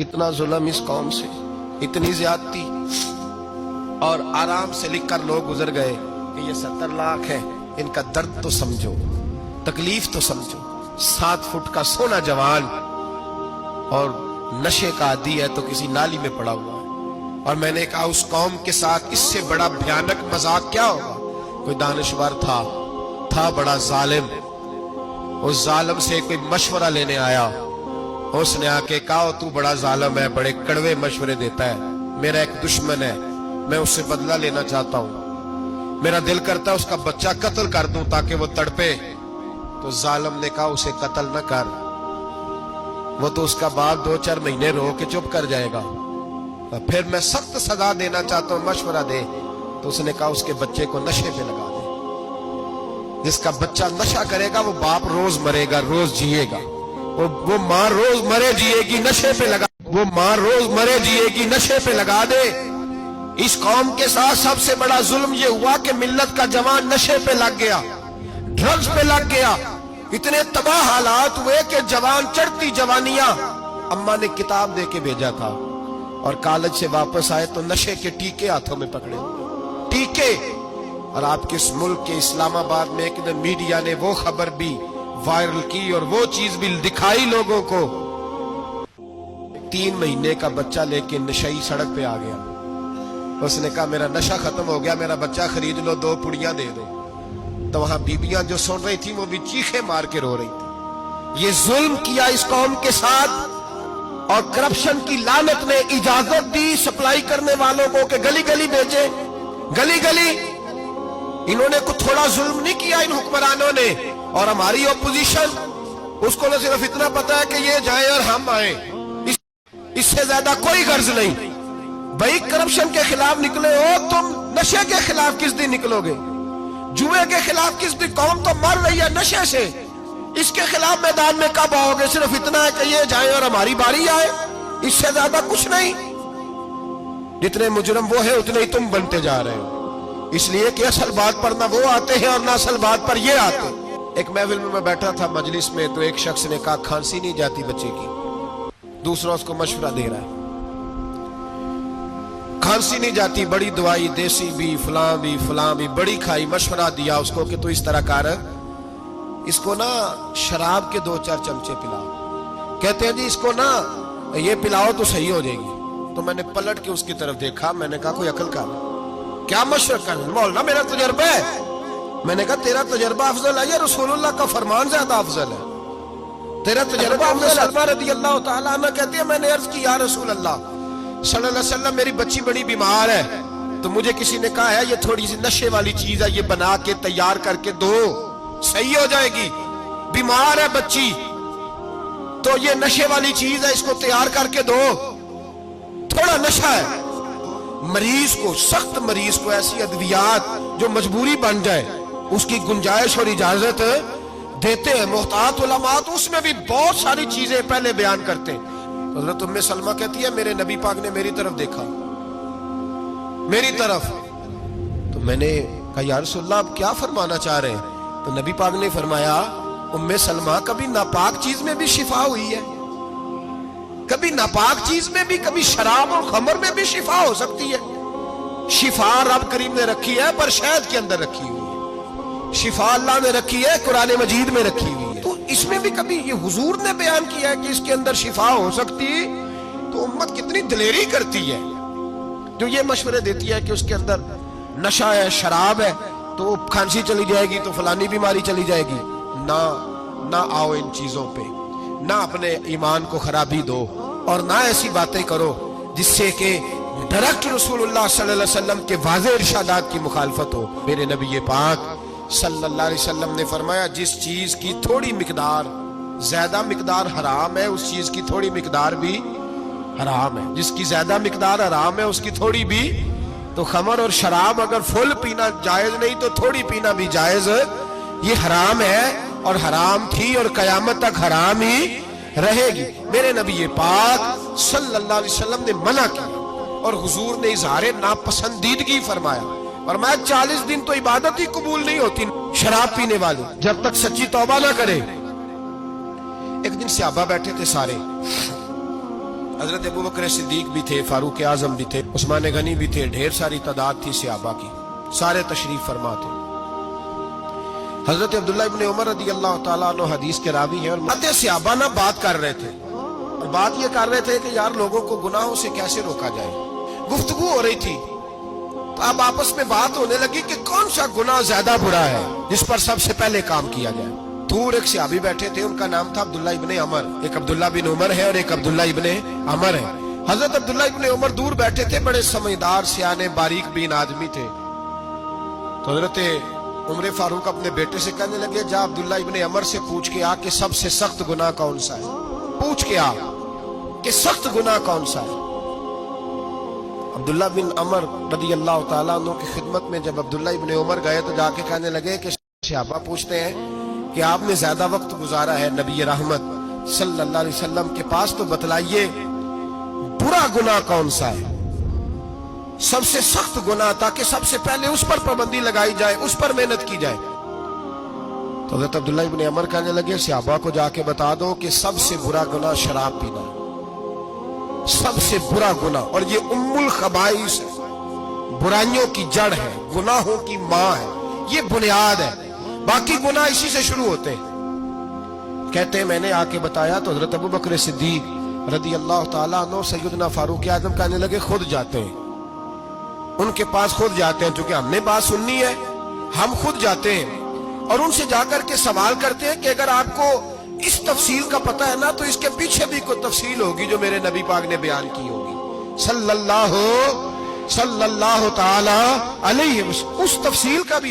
اتنا ظلم اس قوم سے، اتنی زیادتی، اور آرام سے لکھ کر لوگ گزر گئے کہ یہ 70 لاکھ ہے، ان کا درد تو سمجھو، تکلیف تو سمجھو۔ 7 فٹ کا سونا جوان اور نشے کا عادی ہے تو کسی نالی میں پڑا ہوا ہے۔ اور میں نے کہا اس قوم کے ساتھ اس سے بڑا بھیانک مذاق کیا ہوگا؟ کوئی دانشور تھا بڑا ظالم، اس ظالم سے کوئی مشورہ لینے آیا، اس نے آ کے کہا تو بڑا ظالم ہے، بڑے کڑوے مشورے دیتا ہے، میرا ایک دشمن ہے، میں اس سے بدلہ لینا چاہتا ہوں، میرا دل کرتا ہے اس کا بچہ قتل کر دوں تاکہ وہ تڑپے۔ تو ظالم نے کہا اسے قتل نہ کر، وہ تو اس کا باپ 2-4 مہینے رو کے چپ کر جائے گا، پھر میں سخت سزا دینا چاہتا ہوں، مشورہ دے۔ تو اس نے کہا اس کے بچے کو نشے پہ لگا دے، جس کا بچہ نشہ کرے گا وہ باپ روز مرے گا، روز جیے گا، وہ ماں روز مرے جیے گی، نشے پہ لگا، وہ ماں روز مرے جیے گی، نشے پہ لگا دے۔ اس قوم کے ساتھ سب سے بڑا ظلم یہ ہوا کہ ملت کا جوان نشے پہ لگ گیا، ڈرگز پہ لگ گیا، اتنے تباہ حالات ہوئے کہ جوان چڑھتی جوانیاں، اماں نے کتاب دے کے بھیجا تھا اور کالج سے واپس آئے تو نشے کے ٹیکے ہاتھوں میں پکڑے، ٹیکے۔ اور آپ کے اس ملک کے اسلام آباد میں ایک دن میڈیا نے وہ خبر بھی وائرل کی اور وہ چیز بھی دکھائی لوگوں کو، 3 مہینے کا بچہ لے کے نشئی سڑک پہ آ گیا، اس نے کہا میرا نشہ ختم ہو گیا، میرا بچہ خرید لو، 2 پڑیاں دے دو۔ تو وہاں بیبیاں جو سن رہی تھیں وہ بھی چیخیں مار کے رو رہی تھی۔ یہ ظلم کیا اس قوم کے ساتھ، اور کرپشن کی لعنت نے اجازت دی سپلائی کرنے والوں کو کہ گلی گلی بھیجے، گلی گلی۔ انہوں نے کوئی تھوڑا ظلم نہیں کیا ان حکمرانوں نے، اور ہماری اپوزیشن اس کو نہ صرف اتنا پتا ہے کہ یہ جائیں اور ہم آئیں، اس سے زیادہ کوئی غرض نہیں۔ بھائی کرپشن کے خلاف نکلے ہو تم، نشے کے خلاف کس دن نکلو گے؟ جوئے کے خلاف کس دن؟ قوم تو مر رہی ہے نشے سے، اس کے خلاف میدان میں کب آؤ گے؟ صرف اتنا ہے کہ یہ جائیں اور ہماری باری آئے، اس سے زیادہ کچھ نہیں۔ جتنے مجرم وہ ہیں اتنے ہی تم بنتے جا رہے ہو، اس لیے کہ اصل بات پر نہ وہ آتے ہیں اور نہ اصل بات پر یہ آتے۔ ایک محفل میں بیٹھا تھا مجلس میں، تو ایک شخص نے کہا کھانسی نہیں جاتی بچے کی، دوسرا اس کو مشورہ دے رہا ہے، کھانسی نہیں جاتی، بڑی دوائی دیسی بھی فلاں بھی بڑی کھائی، مشورہ دیا اس کو کہ تو اس طرح کر، اس کو نا شراب کے 2-4 چمچے پلاؤ، کہتے ہیں جی اس کو نا یہ پلاؤ تو صحیح ہو جائے گی۔ تو میں نے پلٹ کے اس کی طرف دیکھا، میں نے کہا کوئی عقل کر، کیا مشورہ کر؟ مولانا میرا تجربہ ہے۔ میں نے کہا تیرا تجربہ افضل ہے یا رسول اللہ کا فرمان زیادہ افضل ہے؟ تیرا تجربہ افضل ہے۔ سلمہ رضی اللہ تعالیٰ عنہ کہتی ہے میں نے عرض کی یا رسول اللہ صلی اللہ علیہ وسلم میری بچی بڑی بیمار ہے، تو مجھے کسی نے کہا ہے یہ تھوڑی سی نشے والی چیز ہے، یہ بنا کے تیار کر کے دو، صحیح ہو جائے گی۔ بیمار ہے بچی تو یہ نشے والی چیز ہے، اس کو تیار کر کے دو، تھوڑا نشہ ہے۔ مریض کو، سخت مریض کو ایسی ادویات جو مجبوری بن جائے اس کی گنجائش اور اجازت دیتے ہیں محتاط علماء، تو اس میں بھی بہت ساری چیزیں پہلے بیان کرتے ہیں۔ حضرت ام سلمہ کہتی ہے میرے نبی پاک نے میری طرف دیکھا، میری طرف، تو میں نے کہا یا رسول اللہ آپ کیا فرمانا چاہ رہے ہیں؟ تو نبی پاک نے فرمایا ام سلمہ کبھی ناپاک چیز میں بھی شفا ہوئی ہے، کبھی ناپاک چیز میں بھی، کبھی شراب اور خمر میں بھی شفا ہو سکتی ہے۔ شفا رب کریم نے رکھی ہے پر شہد کے اندر رکھی ہوئی ہے، شفا اللہ نے رکھی ہے قرآن مجید میں رکھی ہوئی ہے، تو اس میں بھی کبھی یہ حضور نے بیان کیا ہے کہ اس کے اندر شفا ہو سکتی، تو امت کتنی دلیری کرتی ہے جو یہ مشورے دیتی ہے کہ اس کے اندر نشہ ہے، شراب ہے، تو کھانسی چلی جائے گی تو فلانی بیماری چلی جائے گی۔ نہ آؤ ان چیزوں پہ، نہ اپنے ایمان کو خرابی دو، اور نہ ایسی باتیں کرو جس سے کہ ڈائریکٹ رسول اللہ صلی اللہ علیہ وسلم کے واضح ارشادات کی مخالفت ہو۔ میرے نبی پاک صلی اللہ علیہ وسلم نے فرمایا جس چیز کی تھوڑی مقدار، زیادہ مقدار حرام ہے اس چیز کی تھوڑی مقدار بھی حرام ہے، جس کی زیادہ مقدار حرام ہے اس کی تھوڑی بھی۔ تو خمر اور شراب اگر فل پینا جائز نہیں تو تھوڑی پینا بھی جائز، یہ حرام ہے اور حرام تھی اور قیامت تک حرام ہی رہے گی۔ میرے نبی پاک صلی اللہ علیہ وسلم نے منع کیا اور حضور نے اظہار ناپسندیدگی فرمایا، فرمایا 40 دن تو عبادت ہی قبول نہیں ہوتی شراب پینے والے جب تک سچی توبہ نہ کرے۔ ایک دن صحابہ بیٹھے تھے سارے، حضرت ابو بکر صدیق بھی تھے، فاروق اعظم بھی تھے، عثمان غنی بھی تھے، ڈھیر ساری تعداد تھی صحابہ کی، سارے تشریف فرما تھے۔ حضرت عبداللہ ابن عمر رضی اللہ تعالیٰ عنہ حدیث کے راوی ہیں، اور آتے صحابہ نہ بات کر رہے تھے، اور بات یہ کر رہے تھے کہ یار لوگوں کو گناہوں سے کیسے روکا جائے۔ گفتگو ہو رہی تھی تو اب آپس میں بات ہونے لگی کہ کون سا گناہ زیادہ برا ہے جس پر سب سے پہلے کام کیا جائے۔ دور ایک صحابی بیٹھے تھے، ان کا نام تھا عبداللہ ابن عمر، ایک عبداللہ بن عمر ہے اور ایک عبداللہ ابن عمر ہے۔ حضرت عبداللہ ابن عمر دور بیٹھے تھے، بڑے سمجھدار سیانے باریک بین آدمی تھے۔ تو حضرت عمر فاروق اپنے بیٹے سے کہنے لگے جا عبداللہ ابن عمر سے پوچھ کے آ کہ سب سے سخت گناہ کون سا ہے، پوچھ کے آ کہ سخت گناہ کون سا ہے۔ عبداللہ بن عمر رضی اللہ تعالیٰ عنہ کی خدمت میں جب عبداللہ ابن عمر گئے تو جا کے کہنے لگے کہ صحابہ پوچھتے ہیں کہ آپ نے زیادہ وقت گزارا ہے نبی رحمت صلی اللہ علیہ وسلم کے پاس، تو بتلائیے برا گناہ کون سا ہے، سب سے سخت گناہ، تاکہ سب سے پہلے اس پر پابندی لگائی جائے، اس پر محنت کی جائے۔ تو حضرت عبداللہ ابن عمر کہنے لگے صحابہ کو جا کے بتا دو کہ سب سے برا گناہ شراب پینا ہے، سب سے برا گناہ، اور یہ ام الخبائث ہے، برائیوں کی جڑ ہے، گناہوں کی ماں ہے، یہ بنیاد ہے، باقی گناہ اسی سے شروع ہوتے ہیں۔ کہتے ہیں میں نے آ کے بتایا تو حضرت ابو بکر صدیق رضی اللہ تعالیٰ عنہ سیدنا فاروق اعظم کہنے لگے خود جاتے ہیں، ان کے پاس خود جاتے ہیں، چونکہ ہم نے بات سننی ہے ہم خود جاتے ہیں اور ان سے جا کر کے سوال کرتے ہیں کہ اگر آپ کو اس تفصیل کا پتہ ہے نا تو اس کے پیچھے بھی کوئی تفصیل ہوگی جو میرے نبی پاک نے بیان کی ہوگی صلی اللہ تعالی علیہ وسلم، اس تفصیل کا بھی